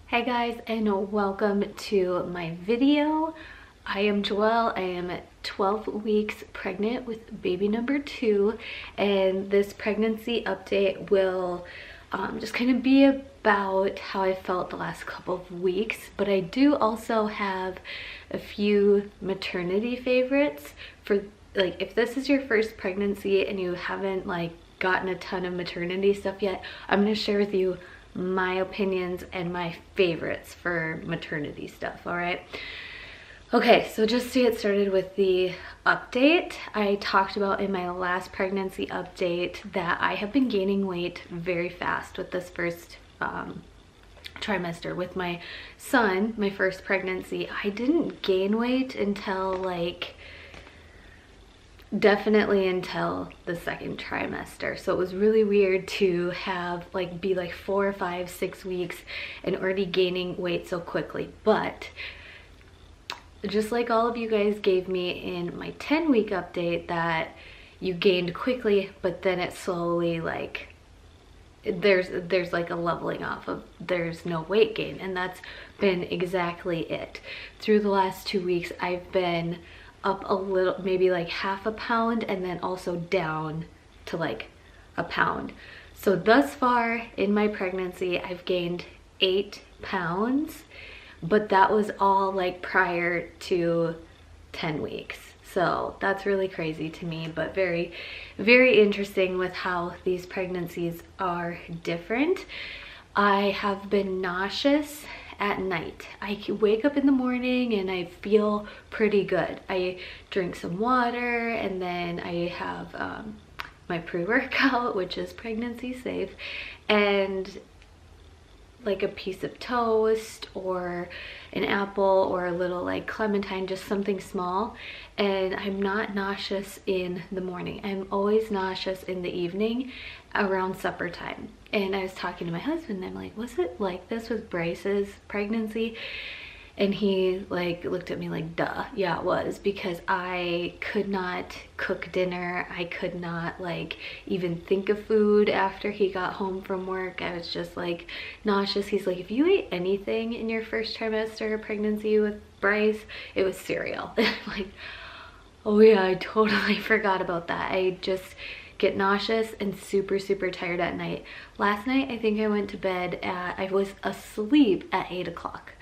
Hey guys, and welcome to my video. I am Joelle. I am 12 weeks pregnant with baby number 2, and this pregnancy update will just kind of be about how I felt the last couple of weeks, but I do also have a few maternity favorites for like if this is your first pregnancy and you haven't like gotten a ton of maternity stuff yet. I'm going to share with you my opinions and my favorites for maternity stuff. All right, okay, so just to get started with the update, I talked about in my last pregnancy update that I have been gaining weight very fast with this first trimester. With my son, my first pregnancy, I didn't gain weight until definitely until the second trimester. So it was really weird to have be 4, 5, 6 weeks and already gaining weight so quickly. But just like all of you guys gave me in my 10-week update that you gained quickly, but then it slowly there's like a leveling off of, there's no weight gain, and that's been exactly it. Through the last 2 weeks I've been up a little, maybe like half a pound, and then also down to like a pound. So thus far in my pregnancy I've gained 8 pounds, but that was all like prior to 10 weeks. So that's really crazy to me, but very, very interesting with how these pregnancies are different. I have been nauseous at night. I wake up in the morning and I feel pretty good. I drink some water, and then I have my pre-workout, which is pregnancy safe, and like a piece of toast or an apple or a little like clementine, just something small, and I'm not nauseous in the morning. I'm always nauseous in the evening around supper time. And I was talking to my husband and I'm like, was it like this with Bryce's pregnancy? And he looked at me like, duh, yeah, it was, because I could not cook dinner. I could not even think of food after he got home from work. I was just nauseous. He's like, if you ate anything in your first trimester pregnancy with Bryce, it was cereal. And I'm like, oh yeah, I totally forgot about that. I just get nauseous and super, super tired at night. Last night, I think I went to bed I was asleep at 8 o'clock.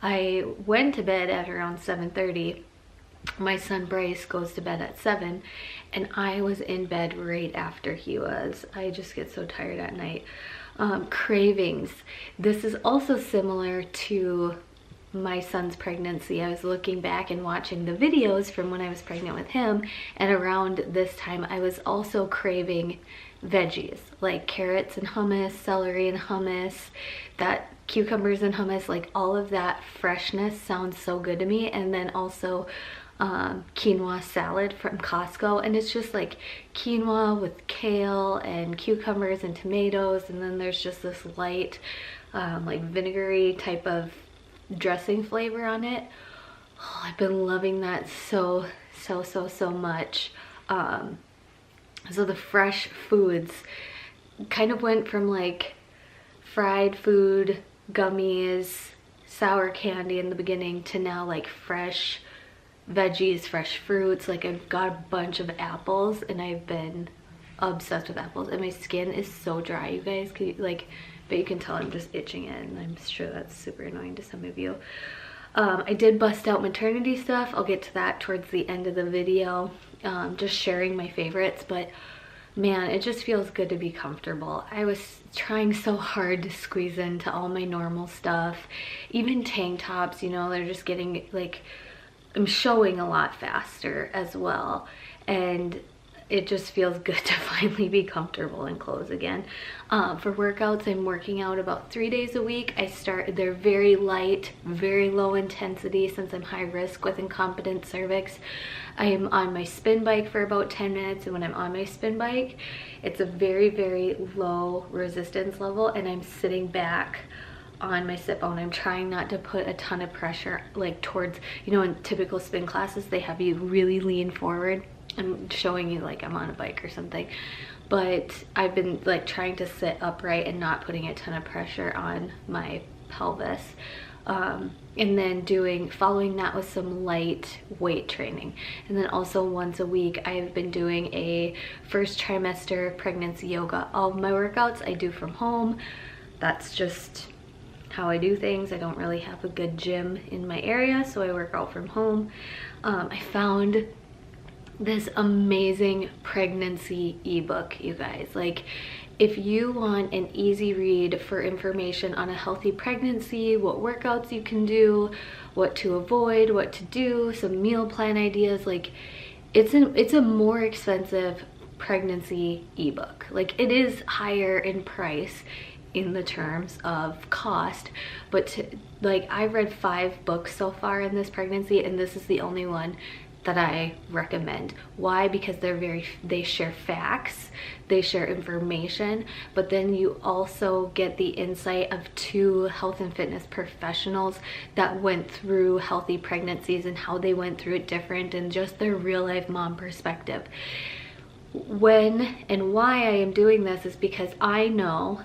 I went to bed at around 7:30. My son Bryce goes to bed at 7, and I was in bed right after he was. I just get so tired at night. Cravings. This is also similar to my son's pregnancy. I was looking back and watching the videos from when I was pregnant with him, and around this time I was also craving veggies like carrots and hummus, celery and hummus, that cucumbers and hummus, like all of that freshness sounds so good to me. And then also quinoa salad from Costco, and it's just like quinoa with kale and cucumbers and tomatoes, and then there's just this light vinegary type of dressing flavor on it. Oh, I've been loving that so much. So the fresh foods kind of went from fried food, gummies, sour candy in the beginning, to now fresh veggies, fresh fruits. I've got a bunch of apples, and I've been obsessed with apples, and my skin is so dry, you guys. But you can tell I'm just itching it, and I'm sure that's super annoying to some of you. I did bust out maternity stuff. I'll get to that towards the end of the video, just sharing my favorites. But man, it just feels good to be comfortable. I was trying so hard to squeeze into all my normal stuff, even tank tops, they're just getting I'm showing a lot faster as well, and it just feels good to finally be comfortable in clothes again. For workouts, I'm working out about 3 days a week. They're very light, very low intensity, since I'm high risk with incompetent cervix. I am on my spin bike for about 10 minutes, and when I'm on my spin bike, it's a very, very low resistance level, and I'm sitting back on my sit bone. I'm trying not to put a ton of pressure towards, in typical spin classes, they have you really lean forward. I'm showing you I'm on a bike or something. but I've been like trying to sit upright and not putting a ton of pressure on my pelvis. And then following that with some light weight training. And then also once a week, I've been doing a first trimester pregnancy yoga. All of my workouts I do from home. That's just how I do things. I don't really have a good gym in my area, so I work out from home. I found this amazing pregnancy ebook, you guys. Like, if you want an easy read for information on a healthy pregnancy, what workouts you can do, what to avoid, what to do, some meal plan ideas, like it's a more expensive pregnancy ebook. Like, it is higher in price in the terms of cost, but like, I've read 5 books so far in this pregnancy, and this is the only one that I recommend. Why? Because they share facts, they share information, but then you also get the insight of 2 health and fitness professionals that went through healthy pregnancies and how they went through it different, and just their real life mom perspective. When and why I am doing this is because I know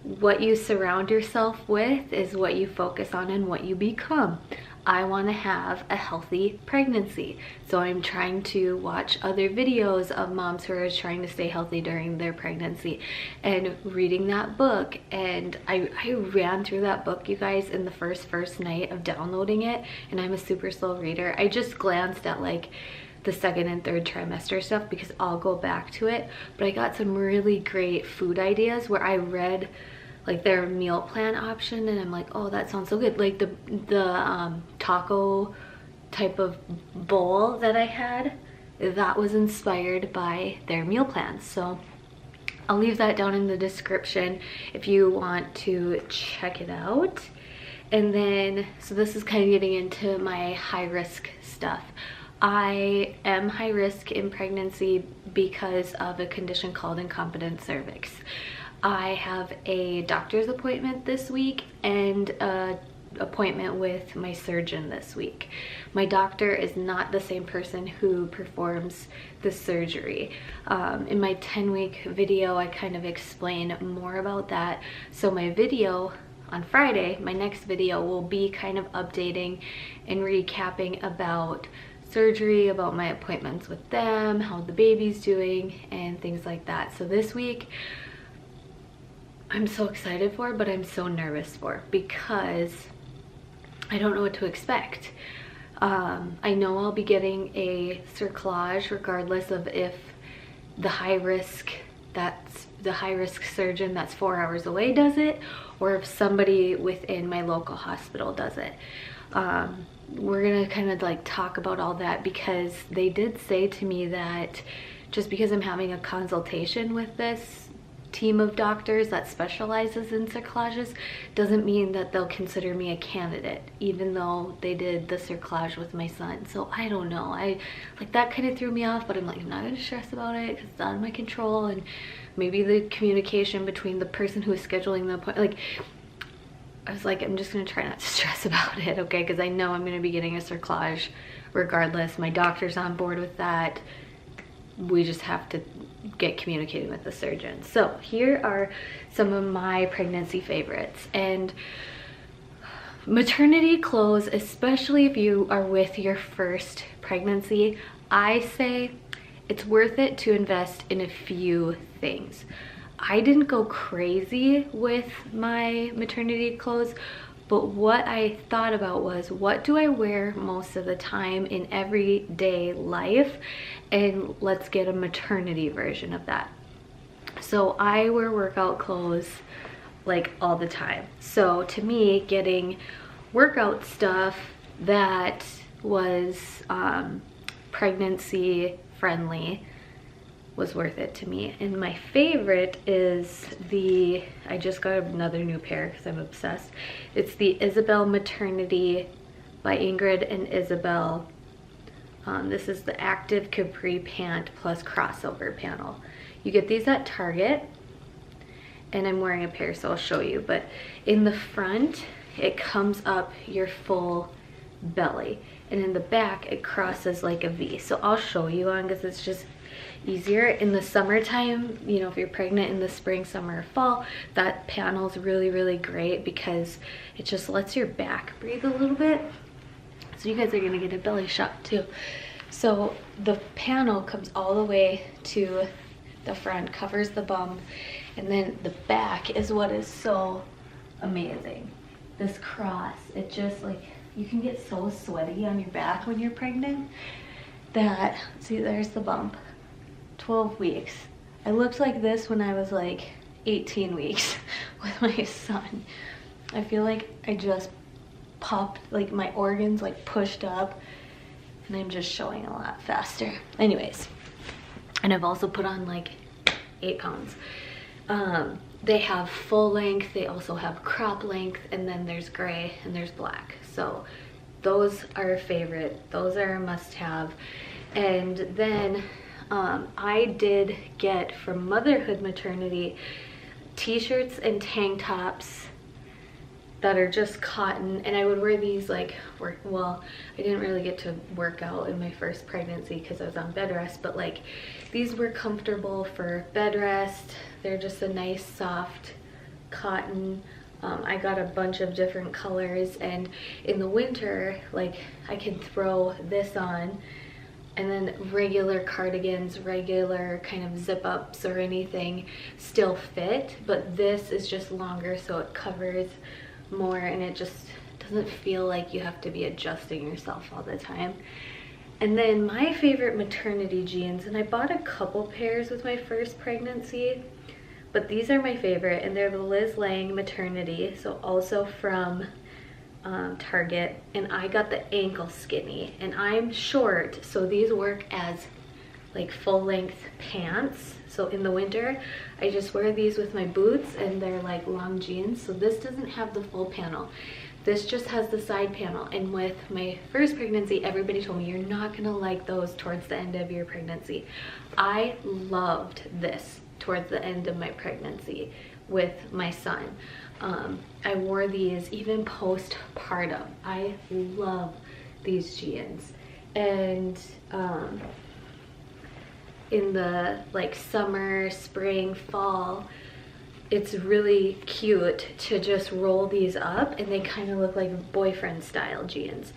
what you surround yourself with is what you focus on and what you become. I want to have a healthy pregnancy, so I'm trying to watch other videos of moms who are trying to stay healthy during their pregnancy and reading that book. And I ran through that book, you guys, in the first night of downloading it, and I'm a super slow reader. I just glanced at like the 2nd and 3rd trimester stuff because I'll go back to it, but I got some really great food ideas where I read like their meal plan option, and I'm like, oh, that sounds so good. Like the taco type of bowl that I had, that was inspired by their meal plans. So I'll leave that down in the description if you want to check it out. And then, so this is kind of getting into my high risk stuff. I am high risk in pregnancy because of a condition called incompetent cervix. I have a doctor's appointment this week and an appointment with my surgeon this week. My doctor is not the same person who performs the surgery. In my 10-week video, I kind of explain more about that. So my video on Friday, my next video, will be kind of updating and recapping about surgery, about my appointments with them, how the baby's doing, and things like that. So this week, I'm so excited for, but I'm so nervous for, because I don't know what to expect. I know I'll be getting a cerclage regardless of if the high risk surgeon that's 4 hours away does it, or if somebody within my local hospital does it. We're gonna kind of like talk about all that, because they did say to me that just because I'm having a consultation with this team of doctors that specializes in cerclages doesn't mean that they'll consider me a candidate, even though they did the cerclage with my son. So I don't know, that kind of threw me off, but I'm like, I'm not gonna stress about it because it's out of my control. And maybe the communication between the person who is scheduling the appointment, like, I was like, I'm just gonna try not to stress about it, okay? Because I know I'm gonna be getting a cerclage regardless. My doctor's on board with that. We just have to get communicating with the surgeon. So here are some of my pregnancy favorites. And maternity clothes, especially if you are with your first pregnancy, I say it's worth it to invest in a few things. I didn't go crazy with my maternity clothes, but what I thought about was, what do I wear most of the time in everyday life? And let's get a maternity version of that. So I wear workout clothes like all the time. So to me, getting workout stuff that was pregnancy friendly was worth it to me. And my favorite is I just got another new pair because I'm obsessed. It's the Isabel Maternity by Ingrid and Isabel. This is the active capri pant plus crossover panel. You get these at Target, and I'm wearing a pair, so I'll show you. But in the front, it comes up your full belly, and in the back, it crosses like a V. So I'll show you on, because it's just, easier. In the summertime, you know, if you're pregnant in the spring, summer, or fall, that panel is really, really great because it just lets your back breathe a little bit. So you guys are gonna get a belly shot too. So the panel comes all the way to the front, covers the bump, and then the back is what is so amazing. This cross, it just like, you can get so sweaty on your back when you're pregnant that, see, there's the bump, 12 weeks. I looked like this when I was like 18 weeks with my son. I feel like I just popped, like my organs like pushed up, and I'm just showing a lot faster. Anyways, and I've also put on like 8 pounds. They have full length, they also have crop length, and then there's gray and there's black. So those are a favorite, those are a must-have. And then I did get from Motherhood Maternity t-shirts and tank tops that are just cotton, and I would wear these like well, I didn't really get to work out in my first pregnancy because I was on bed rest, but like these were comfortable for bed rest. They're just a nice soft cotton. I got a bunch of different colors, and in the winter, like I can throw this on, and then regular cardigans, regular kind of zip ups or anything still fit, but this is just longer, so it covers more, and it just doesn't feel like you have to be adjusting yourself all the time. And then my favorite maternity jeans, and I bought a couple pairs with my first pregnancy, but these are my favorite, and they're the Liz Lang Maternity, so also from Target, and I got the ankle skinny, and I'm short, so these work as like full-length pants. So in the winter, I just wear these with my boots, and they're like long jeans. So this doesn't have the full panel. This just has the side panel. And with my first pregnancy, everybody told me you're not gonna like those towards the end of your pregnancy. I loved this towards the end of my pregnancy with my son. I wore these even postpartum. I love these jeans. And in the like summer, spring, fall, it's really cute to just roll these up, and they kind of look like boyfriend style jeans.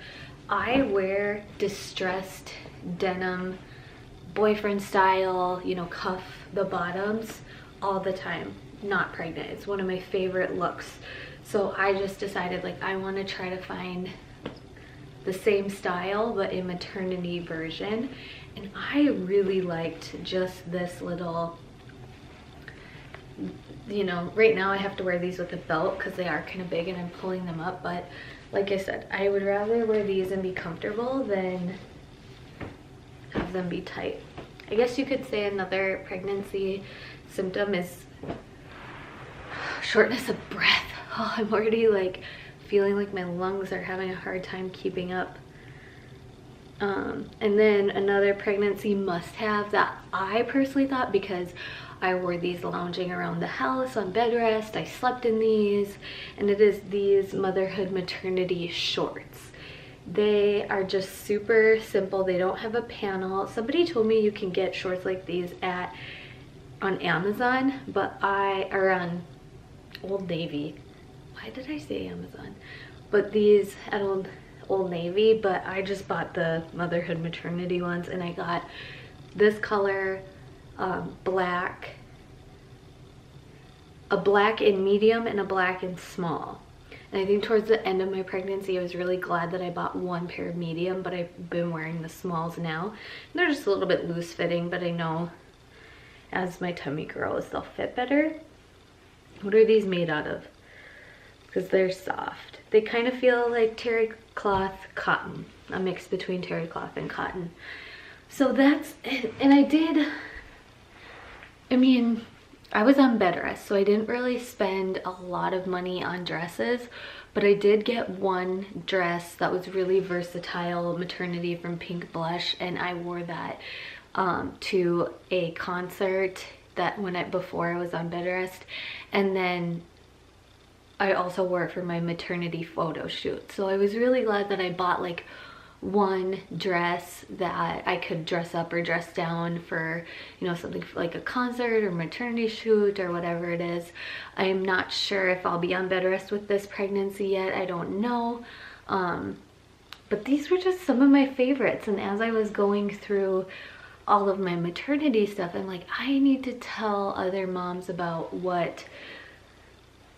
I wear distressed denim, boyfriend style, you know, cuff the bottoms all the time, not pregnant. It's one of my favorite looks. So I just decided like I want to try to find the same style but in maternity version. And I really liked just this little, you know, right now I have to wear these with a belt because they are kind of big and I'm pulling them up, but like I said, I would rather wear these and be comfortable than have them be tight. I guess you could say another pregnancy symptom is shortness of breath. Oh, I'm already like feeling like my lungs are having a hard time keeping up. And then another pregnancy must-have that I personally thought, because I wore these lounging around the house on bed rest, I slept in these, and it is these Motherhood Maternity shorts. They are just super simple. They don't have a panel. Somebody told me you can get shorts like these on Amazon, but or on Old Navy. Why did I say Amazon? But these at Old Navy, but I just bought the Motherhood Maternity ones, and I got this color, black, a black in medium and a black in small. And I think towards the end of my pregnancy, I was really glad that I bought one pair of medium, but I've been wearing the smalls now. And they're just a little bit loose fitting, but I know as my tummy grows, they'll fit better. What are these made out of? Because they're soft. They kind of feel like terry cloth cotton, a mix between terry cloth and cotton. So that's it. And I was on bed rest, so I didn't really spend a lot of money on dresses, but I did get one dress that was really versatile, maternity from Pink Blush, and I wore that to a concert before I was on bed rest, and then I also wore it for my maternity photo shoot. So I was really glad that I bought like one dress that I could dress up or dress down for, you know, something like a concert or maternity shoot or whatever it is. I am not sure if I'll be on bed rest with this pregnancy yet. I don't know. But these were just some of my favorites. And as I was going through all of my maternity stuff, I'm like, I need to tell other moms about what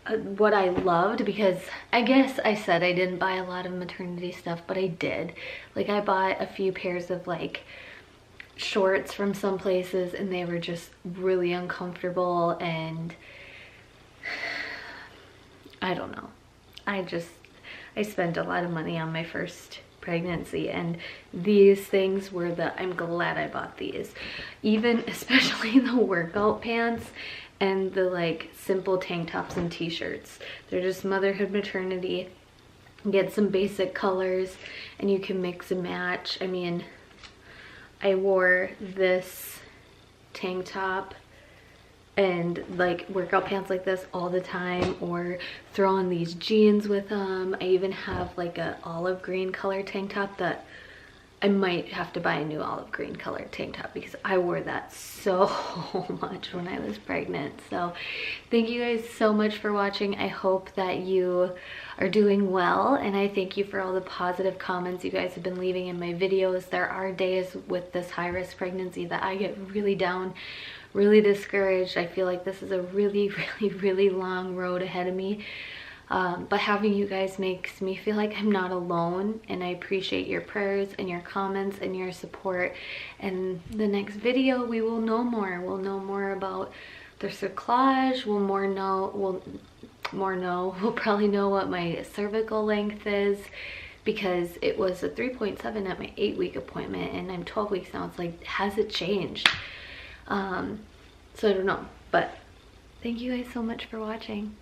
I loved, because I guess I said I didn't buy a lot of maternity stuff, but I did. Like, I bought a few pairs of like shorts from some places and they were just really uncomfortable, and I don't know. I spent a lot of money on my first pregnancy, and these things were I'm glad I bought these. Even especially the workout pants and the like simple tank tops and t-shirts. They're just motherhood maternity. Get some basic colors and you can mix and match. I mean, I wore this tank top and like workout pants like this all the time, or throw on these jeans with them. I even have like a olive green color tank top that I might have to buy a new olive green color tank top, because I wore that so much when I was pregnant. So thank you guys so much for watching. I hope that you are doing well, and I thank you for all the positive comments you guys have been leaving in my videos. There are days with this high-risk pregnancy that I get really down, really discouraged. I feel like this is a really long road ahead of me. But having you guys makes me feel like I'm not alone, and I appreciate your prayers and your comments and your support. And the next video we will know more. We'll know more about the cerclage. We'll probably know what my cervical length is, because it was a 3.7 at my 8-week appointment and I'm 12 weeks now. It's like, has it changed? So I don't know, but thank you guys so much for watching.